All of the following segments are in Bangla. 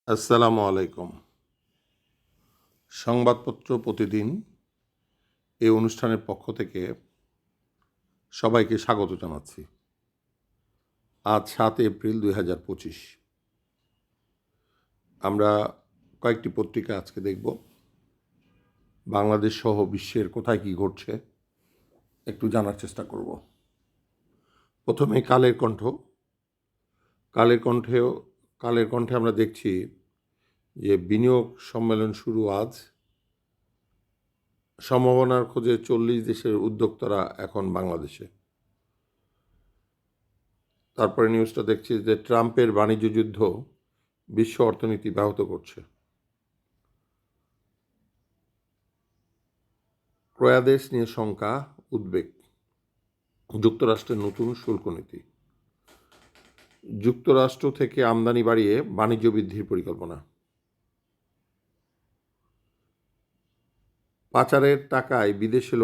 আসসালামু আলাইকুম। সংবাদপত্র প্রতিদিন এই অনুষ্ঠানের পক্ষ থেকে সবাইকে স্বাগত জানাচ্ছি। আজ 7 এপ্রিল 2025। আমরা কয়েকটি পত্রিকা আজকে দেখব। বাংলাদেশ সহ বিশ্বের কোথায় কী ঘটছে একটু জানার চেষ্টা করব। প্রথমে কালের কণ্ঠ। কালের কণ্ঠে আমরা দেখছি যে বিনিয়োগ সম্মেলন শুরু আজ। সম্ভাবনার খোঁজে 40 দেশের উদ্যোক্তারা এখন বাংলাদেশে। তারপরে নিউজটা দেখছি যে ট্রাম্পের বাণিজ্য যুদ্ধ বিশ্ব অর্থনীতি ব্যাহত করছে। ক্রয়াদেশ নিয়ে শঙ্কা, উদ্বেগ। যুক্তরাষ্ট্রের নতুন শুল্ক নীতি। যুক্তরাষ্ট্র থেকে আমদানি বাড়িয়ে বাণিজ্য বৃদ্ধির পরিকল্পনা। পাচারের টাকায় বিদেশে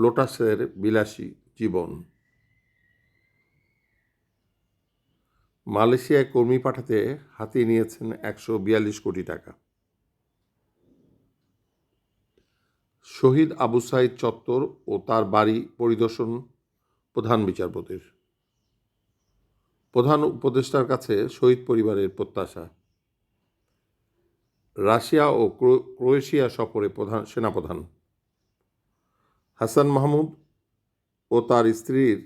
লোটাসের বিলাসী জীবন। মালয়েশিয়ায় কর্মী পাঠাতে হাতিয়ে নিয়েছেন 142 কোটি টাকা। শহীদ আবু সাইদ চত্বর ও তার বাড়ি পরিদর্শন প্রধান বিচারপতির। প্রধান উপদেষ্টার কাছে শহীদ পরিবারের প্রত্যাশা। রাশিয়া ও ক্রোয়েশিয়া সফরে সেনাপ্রধান। হাসান মাহমুদ ও তার স্ত্রীর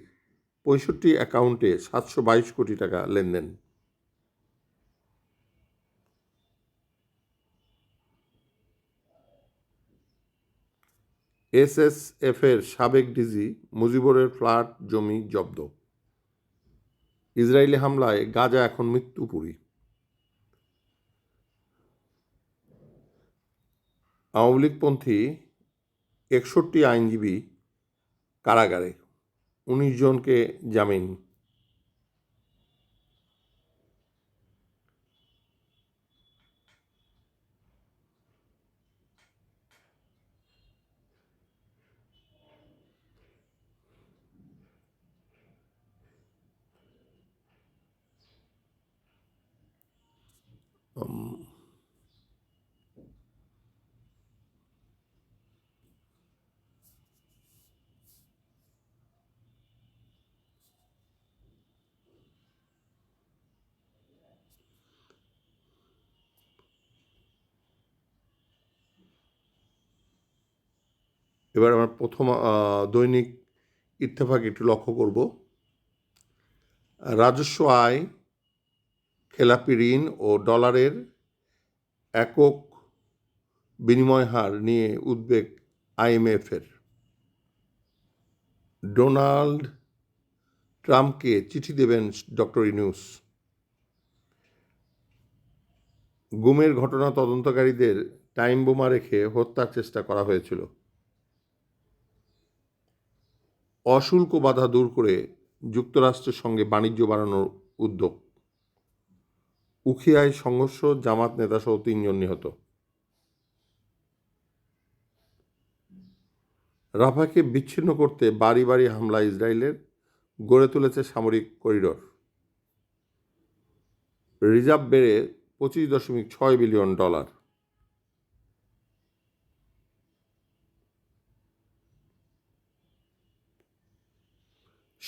65 অ্যাকাউন্টে 722 কোটি টাকা লেনদেন। এসএসএফের সাবেক ডিজি মুজিবুরের ফ্ল্যাট জমি জব্দ। ইসরায়েলি হামলায় গাজা এখন মৃত্যুপুরী। আওয়ামী লীগপন্থী 61 আইনজীবী কারাগারে, 19 জনকে জামিন। এবার আমরা প্রথম দৈনিক ইত্তেফাক একটু লক্ষ্য করব। রাজস্ব আয়, খেলাপি ঋণ ও ডলারের একক বিনিময় হার নিয়ে উদ্বেগ আইএমএফের। ডোনাল্ড ট্রাম্পকে চিঠি দেবেন ডক্টর ইউনূস। গুমের ঘটনা তদন্তকারীদের টাইম বোমা রেখে হত্যার চেষ্টা করা হয়েছিল। অশুল্ক বাধা দূর করে যুক্তরাষ্ট্রের সঙ্গে বাণিজ্য বাড়ানোর উদ্যোগ। উখিয়ায় সংঘর্ষ, জামাত নেতাসহ 3 জন নিহত। রাফাকে বিচ্ছিন্ন করতে বাড়ি বাড়ি হামলা ইসরায়েলের, গড়ে তুলেছে সামরিক করিডোর। রিজার্ভ বেড়ে 25.6 বিলিয়ন ডলার।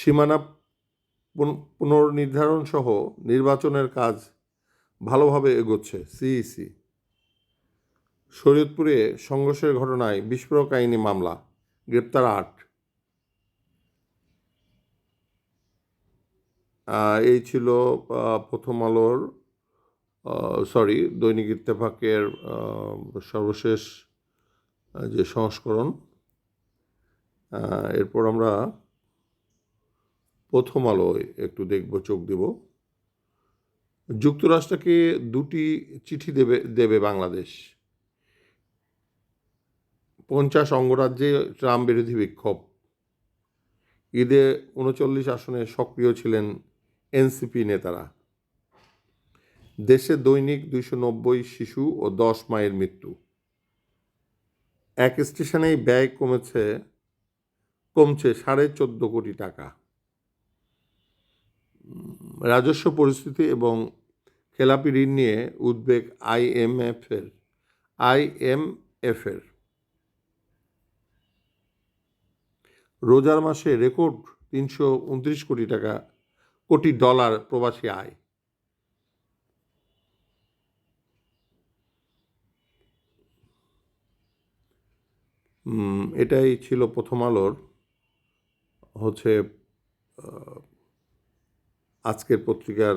সীমানা পুনর্নির্ধারণ সহ নির্বাচনের কাজ ভালোভাবে এগোচ্ছে সিইসি। শরীয়তপুরে সংঘর্ষের ঘটনায় বিস্ফোরক আইনি মামলা, গ্রেপ্তার 8। এই ছিল প্রথম আলোর দৈনিক ইত্তেফাকের সর্বশেষ যে সংস্করণ। এরপর আমরা প্রথম আলোয় একটু দেখব, চোখ দেব। যুক্তরাষ্ট্রকে 2টি চিঠি দেবে বাংলাদেশ। 50 অঙ্গরাজ্যে ট্রাম্প বিরোধী বিক্ষোভ। ঈদে 39 আসনে সক্রিয় ছিলেন এনসিপি নেতারা। দেশে দৈনিক 290 শিশু ও 10 মায়ের মৃত্যু। এক স্টেশনেই ব্যয় কমছে 14.5 কোটি টাকা। রাজস্ব পরিস্থিতি এবং খেলাপি ঋণ নিয়ে উদ্বেগ আইএমএফের। রোজার মাসে রেকর্ড $329 কোটি প্রবাসী আয়। এটাই ছিল প্রথম আলোর হচ্ছে আজকের পত্রিকার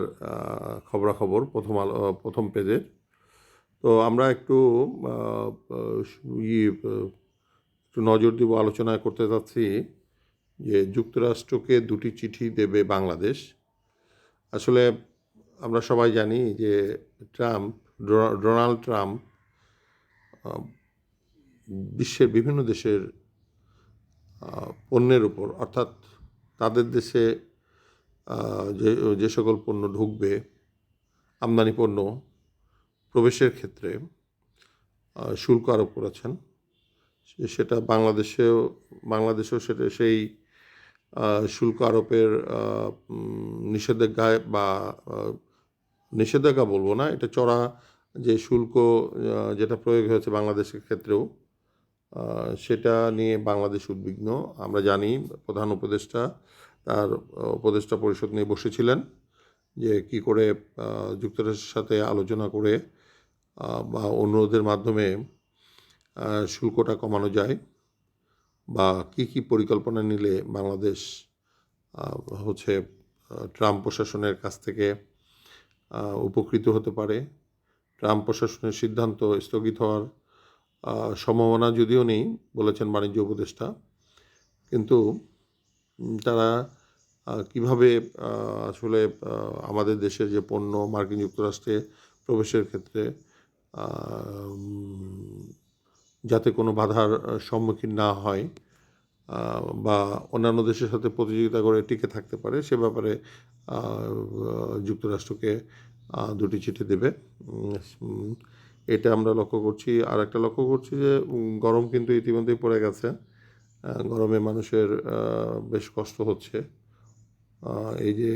খবরাখবর প্রথম পেজের। তো আমরা একটু একটু নজর দিব, আলোচনা করতে চাচ্ছি যে যুক্তরাষ্ট্রকে 2টি চিঠি দেবে বাংলাদেশ। আসলে আমরা সবাই জানি যে ডোনাল্ড ট্রাম্প বিশ্বের বিভিন্ন দেশের পণ্যের উপর, অর্থাৎ তাদের দেশে যে সকল পণ্য ঢুকবে, আমদানি পণ্য প্রবেশের ক্ষেত্রে শুল্ক আরোপ করেছেন। সেটা বাংলাদেশেও সেটা সেই শুল্ক আরোপের নিষেধাজ্ঞায় বা নিষেধাজ্ঞা বলবো না, এটা চড়া যে শুল্ক যেটা প্রয়োগ হয়েছে বাংলাদেশের ক্ষেত্রেও, সেটা নিয়ে বাংলাদেশ উদ্বিগ্ন। আমরা জানি প্রধান উপদেষ্টা তার উপদেষ্টা পরিষদ নিয়ে বসেছিলেন যে কি করে যুক্তরাষ্ট্রের সাথে আলোচনা করে বা অনুরোধের মাধ্যমে শুল্কটা কমানো যায়, বা কি পরিকল্পনা নিলে বাংলাদেশ হচ্ছে ট্রাম্প প্রশাসনের কাছ থেকে উপকৃত হতে পারে। ট্রাম্প প্রশাসনের সিদ্ধান্ত স্থগিত হওয়ার সম্ভাবনা যদিও নেই বলেছেন বাণিজ্য উপদেষ্টা, কিন্তু তারা কিভাবে আসলে আমাদের দেশের যে পণ্য মার্কিন যুক্তরাষ্ট্রে প্রবেশের ক্ষেত্রে যাতে কোনো বাধার সম্মুখীন না হয় বা অন্যান্য দেশের সাথে প্রতিযোগিতা করে টিকে থাকতে পারে, সে ব্যাপারে যুক্তরাষ্ট্রকে 2টি চিঠি দেবে। এটা আমরা লক্ষ্য করছি। আর একটা লক্ষ্য করছি যে গরম কিন্তু ইতিমধ্যেই পড়ে গেছে। গরমে মানুষের বেশ কষ্ট হচ্ছে। এই যে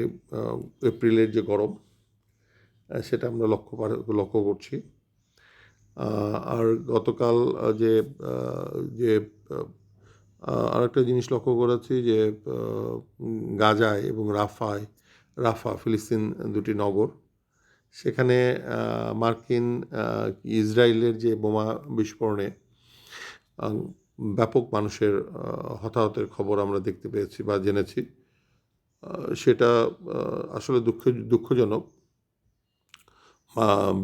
এপ্রিলের যে গরম, সেটা আমরা লক্ষ্য করছি। আর গতকাল যে আরেকটা জিনিস লক্ষ্য করেছি যে গাজায় এবং রাফা ফিলিস্তিন 2টি নগর, সেখানে ইসরায়েলের যে বোমা বিস্ফোরণে ব্যাপক মানুষের হতাহতের খবর আমরা দেখতে পেয়েছি বা জেনেছি। সেটা আসলে দুঃখজনক।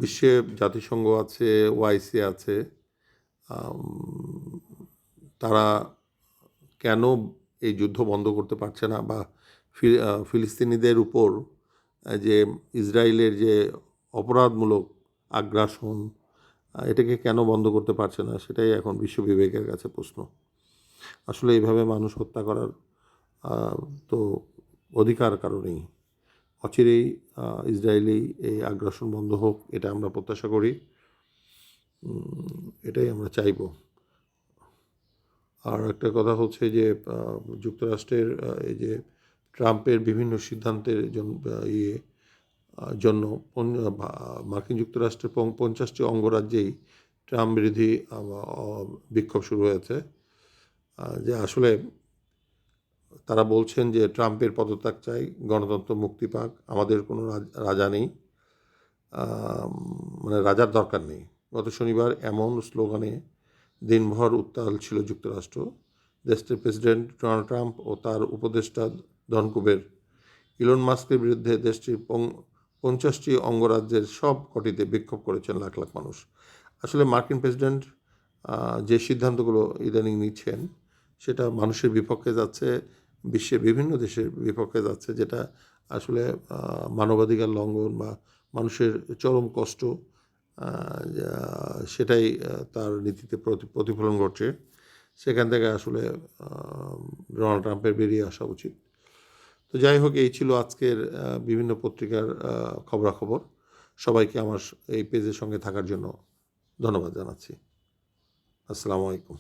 বিশ্বে জাতিসংঘ আছে, ওআইসি আছে, তারা কেন এই যুদ্ধ বন্ধ করতে পারছে না, বা ফিলিস্তিনিদের উপর যে ইসরায়েলের যে অপরাধমূলক আগ্রাসন, এটাকে কেন বন্ধ করতে পারছে না, সেটাই এখন বিশ্ব বিবেকের কাছে প্রশ্ন। আসলে এইভাবে মানুষ হত্যা করার তো অধিকার কারণেই অচিরেই ইসরায়েলি এই আগ্রাসন বন্ধ হোক, এটা আমরা প্রত্যাশা করি, এটাই আমরা চাইব। আর একটা কথা হচ্ছে যে যুক্তরাষ্ট্রের এই যে ট্রাম্পের বিভিন্ন সিদ্ধান্তের জন্য মার্কিন যুক্তরাষ্ট্রের 50টি অঙ্গরাজ্যেই ট্রাম্প বিরোধী বিক্ষোভ শুরু হয়েছে। যে আসলে তারা বলছেন যে ট্রাম্পের পদত্যাগ চাই, গণতন্ত্র মুক্তি পাক, আমাদের কোনো রাজা নেই, মানে রাজার দরকার নেই। গত শনিবার এমন স্লোগানে দিনভর উত্তাল ছিল যুক্তরাষ্ট্র। দেশটির প্রেসিডেন্ট ডোনাল্ড ট্রাম্প ও তার উপদেষ্টা ধনকুবের ইলন মাস্কের বিরুদ্ধে দেশটির 50টি অঙ্গরাজ্যের সব কটিতে বিক্ষোভ করেছেন লাখ লাখ মানুষ। আসলে মার্কিন প্রেসিডেন্ট যে সিদ্ধান্তগুলো ইদানিং নিচ্ছেন, সেটা মানুষের বিপক্ষে যাচ্ছে, বিশ্বের বিভিন্ন দেশের বিপক্ষে যাচ্ছে, যেটা আসলে মানবাধিকার লঙ্ঘন বা মানুষের চরম কষ্ট, সেটাই তার নীতিতে প্রতিফলন ঘটছে। সেখান থেকে আসলে ডোনাল্ড ট্রাম্পের বেরিয়ে আসা উচিত। তো যাই হোক, এই ছিল আজকের বিভিন্ন পত্রিকার খবরাখবর। সবাইকে আমার এই পেজের সঙ্গে থাকার জন্য ধন্যবাদ জানাচ্ছি। আসসালামু আলাইকুম।